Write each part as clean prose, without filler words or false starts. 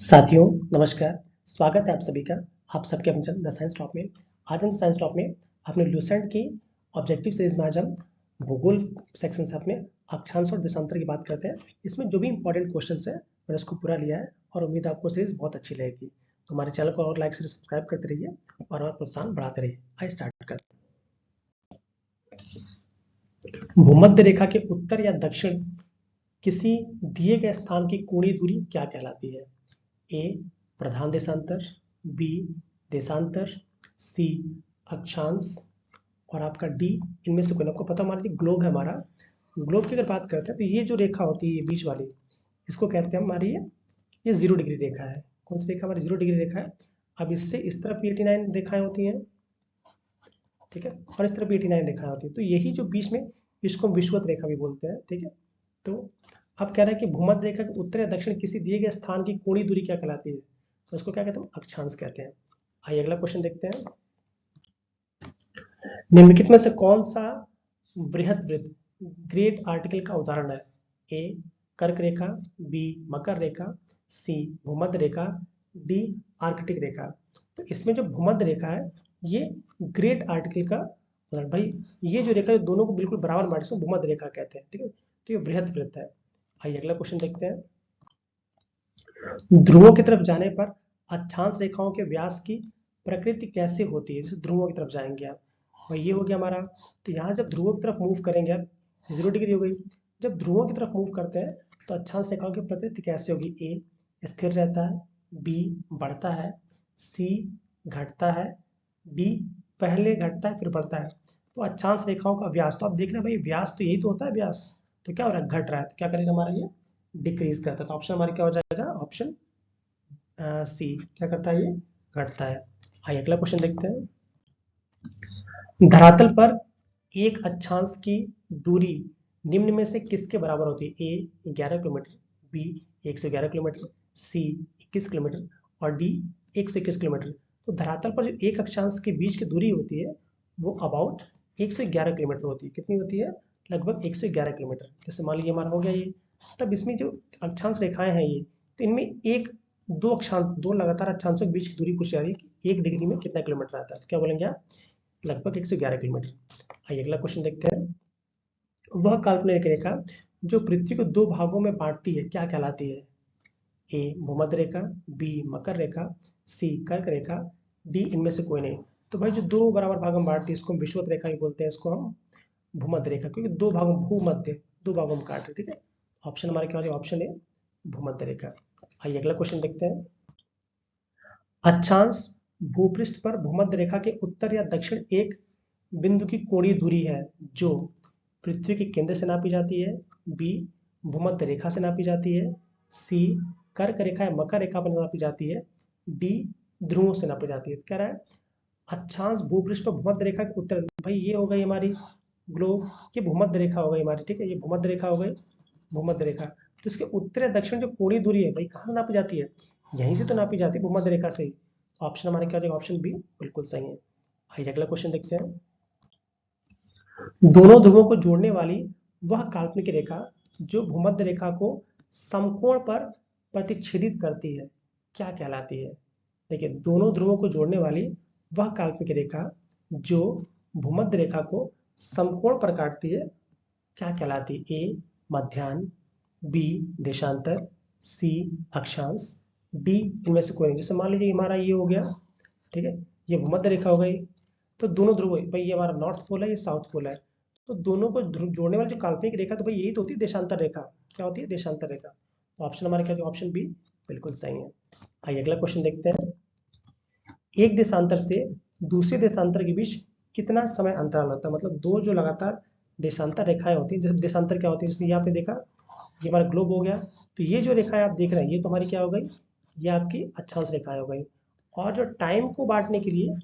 साथियों नमस्कार। स्वागत है आप सभी का आप सबके अपने चैनल द साइंस टॉप में। आज हम साइंस टॉप में अपने लूसेंट की ऑब्जेक्टिव सीरीज में आज हम भूगोल सेक्शन से अपने अक्षांश और देशांतर की बात करते हैं। इसमें जो भी इंपॉर्टेंट क्वेश्चंस है मैंने उसको पूरा लिया है और उम्मीद है आपको सीरीज बहुत अच्छी लगेगी। तो हमारे चैनल को और लाइक से सब्सक्राइब करते रहिए और हमारा प्रोत्साहन बढ़ाते रहिए। आइए स्टार्ट करते हैं। भूमध्य रेखा के उत्तर या दक्षिण किसी दिए गए स्थान की कोणीय दूरी क्या कहलाती है? ए प्रधान देशांतर, बी देशांतर, सी अक्षांश और आपका डी इनमें से कोई। आपको पता हमारा जो ग्लोब है, हमारा ग्लोब की अगर बात करते हैं तो ये जो रेखा होती है ये बीच वाली, इसको कहते हैं हमारी ये 0 डिग्री रेखा है। कौन सी रेखा? हमारी 0 डिग्री रेखा है। अब इससे इस तरफ 89 रेखाएं होती हैं, ठीक है, और इस तरफ 89 रेखाएं होती है। तो यही जो बीच में, इसको हम विषुवत रेखा भी बोलते हैं, ठीक है। तो अब कह रहे हैं कि भूमध्य रेखा के उत्तर या दक्षिण किसी दिए गए स्थान की कोणीय दूरी क्या कहलाती है? तो उसको क्या कहते हैं? अक्षांश कहते हैं। आइए अगला क्वेश्चन देखते हैं। निम्नलिखित में से कौन सा बृहद वृत्त ग्रेट आर्टिकल का उदाहरण है? ए कर्क रेखा, बी मकर रेखा, सी भूमध्य रेखा, डी आर्कटिक रेखा। तो इसमें जो भूमध्य रेखा है ये ग्रेट आर्टिकल का उदाहरण। भाई ये जो रेखा है दोनों को बिल्कुल बराबर बांटे, इसको भूमध्य रेखा कहते हैं, ठीक है। तो ये बृहद वृत्त है। आइए अगला क्वेश्चन देखते हैं। ध्रुवों की तरफ जाने पर अक्षांश रेखाओं के व्यास की प्रकृति कैसे होती है? जैसे ध्रुवों की तरफ जाएंगे आप, और ये हो गया हमारा। तो यहाँ जब ध्रुवों की तरफ मूव करेंगे आप, 0 डिग्री हो गई। जब ध्रुवों की तरफ मूव करते हैं तो अक्षांश रेखाओं की प्रकृति कैसे होगी? ए स्थिर रहता है, बी बढ़ता है, सी घटता है, डी पहले घटता है फिर बढ़ता है। तो अक्षांश रेखाओं का व्यास, तो आप देख रहे हैं भाई व्यास तो यही तो होता है व्यास। तो क्या हो रहा है? घट रहा है। तो क्या करेगा हमारा? ये डिक्रीज करता है। तो ऑप्शन हमारा क्या हो जाएगा? Option C. क्या करता है? ये घटता है। आइए अगला क्वेश्चन देखते हैं। धरातल पर एक अक्षांश की दूरी निम्न में से किसके बराबर होती है? ए 11 किलोमीटर, बी 111 किलोमीटर, सी 21 किलोमीटर और डी 121 किलोमीटर। तो धरातल पर जो एक अक्षांश के बीच की दूरी होती है वो अबाउट 111 किलोमीटर होती है। कितनी होती है? लगभग 111 किलोमीटर। जैसे मान लीजिए हमारा हो गया ये, तब इसमें जो अक्षांश रेखाएं हैं ये, तो इनमें एक दो लगातार अक्षांशों के बीच की दूरी पूछी जा रही है कि 1 डिग्री में कितना किलोमीटर आता है। तो क्या बोलेंगे आप? लगभग 111 किलोमीटर। आइए अगला क्वेश्चन देखते हैं। वह काल्पनिक रेखा जो पृथ्वी को दो भागों में बांटती है क्या कहलाती है? ए भूमध्य रेखा, बी मकर रेखा, सी कर्क रेखा, डी इनमें से कोई नहीं। तो भाई जो दो बराबर भागों में बांटती है इसको हम विषुवत रेखा ही बोलते हैं, इसको हम भूमध्य रेखा, क्योंकि दो भागों भूमध्य दो भागों में काट रहे, ठीक है। ऑप्शन हमारे क्या हो जाएगा? ऑप्शन ए भूमध्य रेखा। आइए अगला क्वेश्चन देखते हैं। अक्षांश भूपृष्ठ पर भूमध्य रेखा के उत्तर या दक्षिण एक बिंदु की कोणीय दूरी है जो पृथ्वी के केंद्र से नापी जाती है, बी भूमध्य रेखा से नापी जाती है, सी कर्क रेखा या मकर रेखा पर नापी जाती है, डी ध्रुवों से नापी जाती है। कह रहा है अक्षांश भूपृष्ठ पर भूमध्य रेखा के उत्तर, भाई ये हो गई हमारी ग्लोब की भूमध्य रेखा हो गई हमारी, ठीक है। ये भूमध्य रेखा हो गई, भूमध्य रेखा। तो इसके उत्तर या दक्षिण जो कोणीय दूरी है भाई कहाँ नापी जाती है? यहीं से तो नापी जाती है, भूमध्य रेखा से। ऑप्शन हमारे क्या हो जाएगा? ऑप्शन बी बिल्कुल सही है। आइए अगला क्वेश्चन देखते हैं। दोनों ध्रुवों को जोड़ने वाली वह काल्पनिक रेखा जो भूमध्य रेखा को समकोण पर प्रतिच्छेदित करती है क्या कहलाती है? देखिए दोनों ध्रुवों को जोड़ने वाली वह काल्पनिक रेखा जो भूमध्य रेखा को समकोण पर काटती है क्या कहलाती है? ए मध्याह्न, बी देशांतर, सी अक्षांश, डी इनमें से कोई नहीं। जैसे मान लीजिए हमारा ये हो गया, ठीक है, ये भूमध्य रेखा हो गई। तो दोनों ध्रुव भाई ये हमारा नॉर्थ पोल है, ये साउथ पोल है। तो दोनों को जोड़ने वाली जो काल्पनिक रेखा तो भाई यही तो होती है देशांतर रेखा। क्या होती है? देशांतर रेखा। तो ऑप्शन हमारे क्या? ऑप्शन बी बिल्कुल सही है। आइए अगला क्वेश्चन देखते हैं। एक देशांतर से दूसरे देशांतर के बीच कितना समय अंतराल होता है? मतलब दो जो लगातार देशांतर रेखाएं होती है, जैसे देशांतर क्या होती है, जैसे यहाँ पे देखा ये हमारा ग्लोब हो गया। तो ये जो रेखाएं आप देख रहे हैं ये तो हमारी क्या हो गई? ये आपकी अक्षांश रेखाएं हो गई। और जो टाइम को बांटने के लिए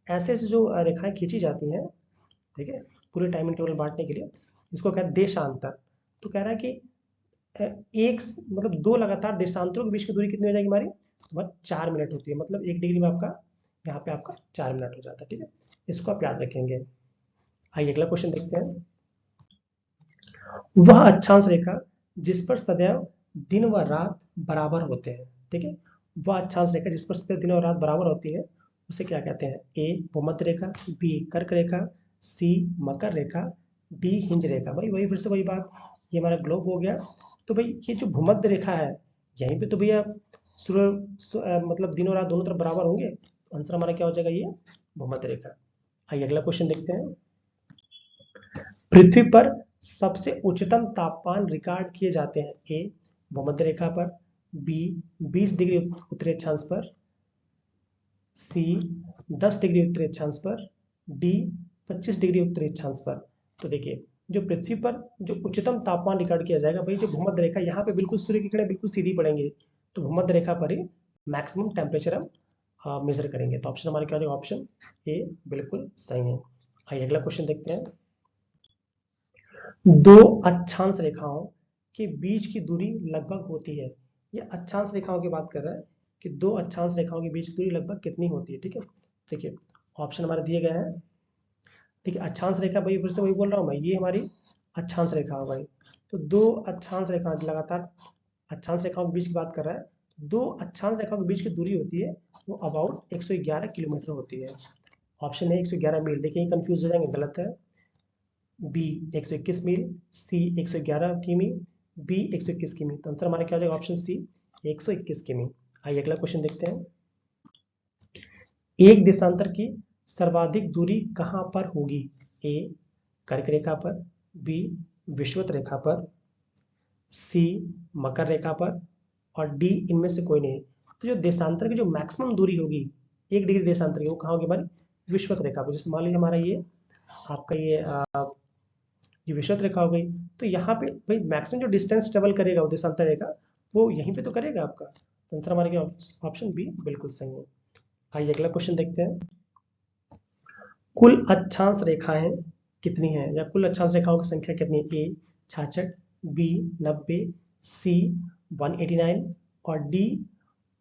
ऐसे ऐसे जो रेखाएं खींची जाती हैं, ठीक है, पूरे टाइम इंटरवल बांटने के लिए, इसको कहते हैं देशांतर। तो कह रहा है कि एक मतलब दो लगातार देशांतरों के बीच की दूरी कितनी हो जाएगी हमारी? बस 4 मिनट होती है। मतलब 1 डिग्री में आपका यहाँ पे आपका 4 मिनट हो जाता है, ठीक है। इसको आप याद रखेंगे। आइए अगला क्वेश्चन देखते हैं। वह अक्षांश रेखा जिस पर सदैव दिन व रात बराबर होते हैं, ठीक है, वह अक्षांश रेखा जिस पर सतह दिन और रात बराबर होती है उसे क्या कहते हैं? ए भूमध्य रेखा, बी कर्क रेखा, सी मकर रेखा, डी हिंज रेखा। भाई वही फिर से वही बात, ये हमारा ग्लोब हो गया। तो भाई ये जो भूमध्य रेखा है यहीं पे तो भैया मतलब दिन और रात दोनों तरफ बराबर होंगे, तो आंसर हमारा क्या हो जाएगा? ये भूमध्य रेखा। आइए अगला क्वेश्चन देखते हैं। पृथ्वी पर सबसे उच्चतम तापमान रिकॉर्ड किए जाते हैं? ए भूमध्य रेखा पर, बी 20 डिग्री उत्तरी अक्षांश पर, सी 10 डिग्री उत्तरी अक्षांश पर, डी 25 डिग्री उत्तरी अक्षांश पर। तो देखिए जो पृथ्वी पर जो उच्चतम तापमान रिकॉर्ड किया जाएगा भाई, जो भूमध्य रेखा यहाँ पे बिल्कुल सूर्य की किरणें बिल्कुल सीधी पड़ेंगे, तो भूमध्य रेखा पर ही मैक्सिमम टेम्परेचर हम मेजर करेंगे। तो ऑप्शन हमारे क्या हो जाएगा? ऑप्शन ए बिल्कुल सही है। आइए अगला क्वेश्चन देखते हैं। दो अक्षांश रेखाओं के बीच की दूरी लगभग होती है। ये अक्षांश रेखाओं की बात कर रहा है कि दो अक्षांश रेखाओं के बीच की दूरी लगभग कितनी होती है। ठीक है, देखिए ऑप्शन हमारे दिए गए हैं। देखिए अक्षांश रेखा भाई फिर से वही बोल रहा हूँ मैं, ये हमारी अक्षांश रेखा हो भाई। तो दो अक्षांश रेखा लगातार अक्षांश रेखाओं के बीच की बात कर रहा है। दो अक्षांश रेखाओं के बीच की दूरी होती है वो अबाउट 111 किलोमीटर होती है। ऑप्शन है 111 मील। देखिए कंफ्यूज हो जाएंगे, गलत है। बी 121 मील, सी 111 किमी, बी 121 किमी। तो आंसर हमारा क्या हो जाएगा? ऑप्शन सी 121 किमी। आइए अगला क्वेश्चन देखते हैं। एक देशांतर की सर्वाधिक दूरी कहां पर होगी? ए कर्क रेखा पर, बी विषुवत रेखा पर, सी मकर रेखा पर, और डी इनमें से कोई नहीं। तो जो देशांतर की जो मैक्सिमम दूरी होगी 1 डिग्री देशांतर की, वो कहाँ होगी हमारी? विषुवत रेखा पर। जैसे मान लीजिए हमारा ये आपका ये विषुवत रेखा हो गई, तो यहाँ पे भाई मैक्सिमम जो डिस्टेंस ट्रेवल करेगा वो देशांतर रेखा, वो यहीं पे तो करेगा आपका। तो आंसर हमारे क्या? ऑप्शन बी बिल्कुल सही है। आइए अगला क्वेश्चन देखते हैं। कुल अक्षांश रेखाएं कितनी हैं, या कुल अक्षांश रेखाओं की संख्या कितनी है? ए 66, बी 90, सी 189 और डी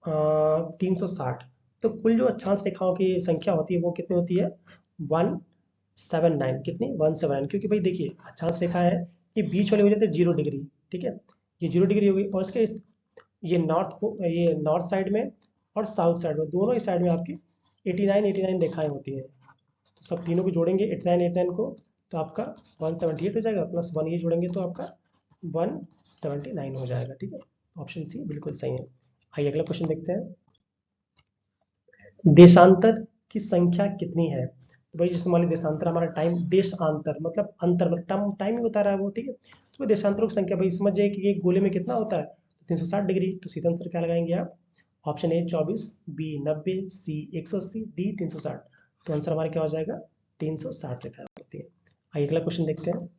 360। तो कुल जो अक्षांश रेखाओं की संख्या होती है वो कितनी होती है? 179। कितनी? 179। क्योंकि भाई देखिए अक्षांश रेखा है, ये बीच वाली हो जाती है 0 डिग्री। ठीक है, ये 0 डिग्री हो गई, और इसके ये नॉर्थ साइड में और साउथ साइड में, दोनों ही साइड में आपकी 89 रेखाएं होती हैं। तो सब तीनों को जोड़ेंगे 89 को, तो आपका 178 हो जाएगा, प्लस 1 ये जोड़ेंगे तो आपका 179 हो जाएगा। ठीक है, ऑप्शन सी बिल्कुल सही है। आइए अगला क्वेश्चन देखते हैं। देशांतर की संख्या कितनी है? तो भाई जैसे मान लीजिए देशांतर हमारा टाइम, देशांतर मतलब अंतर, मतलब टाइम ही बता रहा है वो। ठीक है, तो देशांतरों की संख्या भाई समझ जाइए कि एक गोले में कितना होता है? 360 डिग्री। तो सीधा आंसर क्या लगाएंगे आप? Option A 24, B 90, C 180, D 360। तो आंसर हमारा क्या हो जाएगा? 360 रेखा होती है। आइए अगला क्वेश्चन देखते हैं।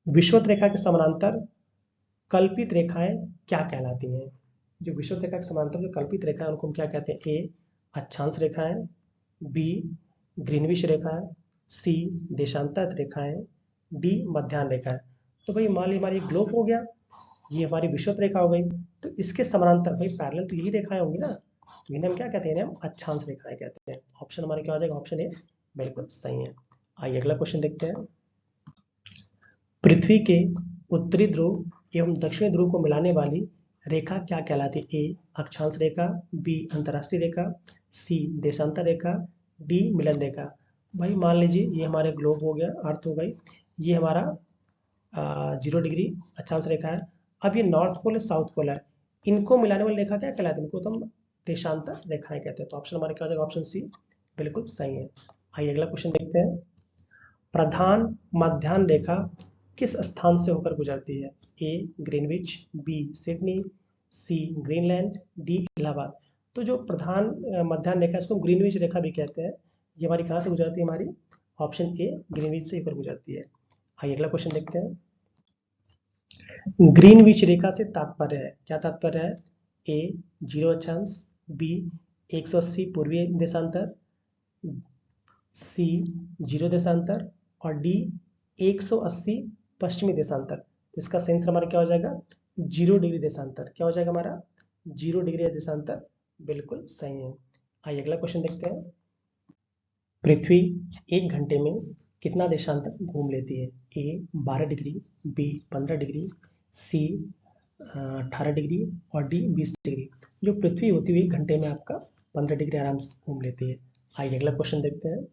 विषुवत रेखा के समानांतर कल्पित रेखाएं क्या कहलाती हैं? जो विषुवत रेखा के समानांतर जो कल्पित रेखा है उनको हम क्या कहते हैं? ए अक्षांश रेखाएं, बी ग्रीनविच रेखा है, सी देशांतर रेखा है, डी मध्याह्न रेखा है। तो भाई मान ली हमारी ग्लोब हो गया, ये हमारी विषुवत रेखा हो गई, तो इसके समानांतर भाई पैरेलल तो यही रेखाएं होंगी ना, तो इन्हें हम क्या कहते हैं? इन्हें हम अक्षांश रेखाएं कहते हैं। ऑप्शन हमारे क्या हो जाएगा? ऑप्शन ए बिल्कुल सही है। आइए अगला क्वेश्चन देखते हैं। पृथ्वी के उत्तरी ध्रुव एवं दक्षिणी ध्रुव को मिलाने वाली रेखा क्या कहलाती है? ए अक्षांश रेखा, बी अंतरराष्ट्रीय रेखा, सी देशांतर रेखा, डी मिलन रेखा। भाई मान लीजिए ये हमारे ग्लोब हो गया, अर्थ हो गई, ये हमारा 0 डिग्री अक्षांश रेखा है। अब ये नॉर्थ पोल है, साउथ पोल है, इनको मिलाने वाली रेखा क्या कहलाती है? इनको तो हम देशांतर रेखाएं कहते हैं। तो ऑप्शन हमारे क्या हो जाएगा? ऑप्शन सी बिल्कुल सही है। आइए अगला क्वेश्चन देखते हैं। प्रधान मध्याह्न रेखा किस स्थान से होकर गुजरती है? ए ग्रीनविच, बी सिडनी, सी ग्रीनलैंड, डी इलाहाबाद। तो जो प्रधान मध्याह्न रेखा इसको ग्रीनविच रेखा भी कहते हैं, ये हमारी कहाँ से गुजरती है? हमारी ऑप्शन ए ग्रीनविच से होकर गुजरती है। आइए अगला क्वेश्चन देखते हैं। ग्रीनविच रेखा से तात्पर्य है, क्या तात्पर्य है? ए 0 अक्षांश, बी 180 पूर्वी देशांतर, सी 0 देशांतर, और डी 180 पश्चिमी देशांतर। तो इसका सही आंसर हमारा क्या हो जाएगा? 0 डिग्री देशांतर। क्या हो जाएगा हमारा? 0 डिग्री देशांतर बिल्कुल सही है। आइए अगला क्वेश्चन देखते हैं। पृथ्वी 1 घंटे में कितना देशांतर घूम लेती है? ए 12 डिग्री, बी 15 डिग्री, सी 18 डिग्री और डी 20 डिग्री। जो पृथ्वी होती हुई घंटे में आपका 15 डिग्री आराम से घूम लेती है। आइए अगला क्वेश्चन देखते हैं।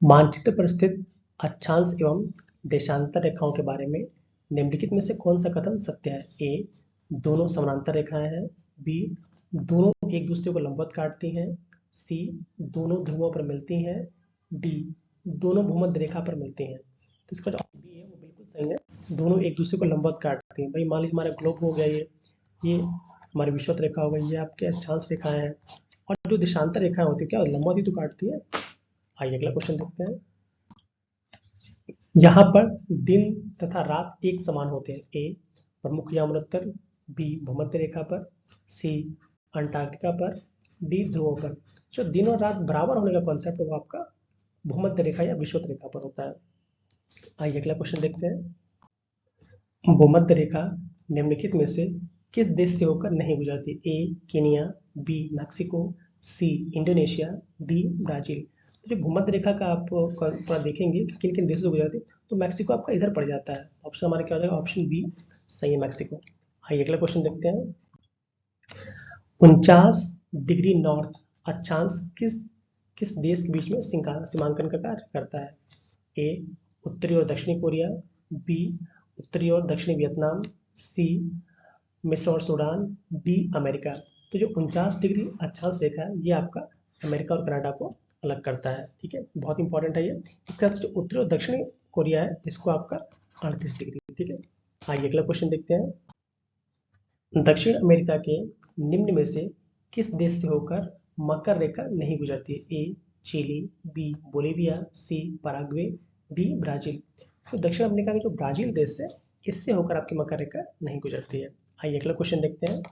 मानचित्र पर स्थित अक्षांश एवं देशांतर रेखाओं के बारे में निम्नलिखित में से कौन सा कथन सत्य है? ए, दोनों समानांतर रेखाएं हैं। बी, दोनों एक दूसरे को लंबवत काटती हैं। सी, दोनों ध्रुवों पर मिलती हैं। डी, दोनों भूमध्य रेखा पर मिलती हैं। तो इसका जो बी है वो बिल्कुल सही है, दोनों एक दूसरे को लंबवत काटती हैं। भाई मान लीजिए हमारा ग्लोब हो गया, ये हमारी विषुवत रेखा हो गई, ये आपके अक्षांश रेखाएं हैं, और जो देशांतर रेखाएं होती है क्या लंबवत ही तो काटती है। आइए अगला क्वेश्चन देखते हैं। यहाँ पर दिन तथा रात एक समान होते हैं। ए, प्रमुख यामोत्तर। बी, भूमध्य रेखा पर। सी, अंटार्कटिका पर। डी, ध्रुवों पर। जो दिन और रात बराबर होने का कॉन्सेप्ट है वो आपका भूमध्य रेखा या विषुवत रेखा पर होता है। आइए अगला क्वेश्चन देखते हैं। भूमध्य रेखा निम्नलिखित में से किस देश से होकर नहीं गुजरती? A, Kenya. B, Mexico. C, Indonesia. D, Brazil. तो जो भूमध्य रेखा का आप थोड़ा देखेंगे कि किन किन देशों से गुजरती है, तो मैक्सिको आपका इधर पड़ जाता है। ऑप्शन हमारा क्या हो जाएगा? ऑप्शन बी सही है, मैक्सिको। आइए अगला क्वेश्चन देखते हैं। 49 डिग्री नॉर्थ अक्षांश किस किस देश के बीच में सीमांकन का कार्य करता है? ए, उत्तरी और दक्षिणी कोरिया। बी, उत्तरी और दक्षिणी वियतनाम। सी, मिस्र और सूडान। D, America. तो जो 49 डिग्री अक्षांश रेखा है ये आपका अमेरिका और कनाडा को अलग करता है। ठीक है, बहुत इंपॉर्टेंट है ये। इसका जो उत्तरी और दक्षिणी कोरिया है इसको आपका 38 डिग्री। ठीक है, आइए अगला क्वेश्चन देखते हैं। दक्षिण अमेरिका के निम्न में से किस देश से होकर मकर रेखा नहीं गुजरती है? A, Chile. B, Bolivia. C, Paraguay. D, Brazil. तो दक्षिण अमेरिका के जो ब्राजील देश है इससे होकर आपकी मकर रेखा नहीं गुजरती है। आइए अगला क्वेश्चन देखते हैं।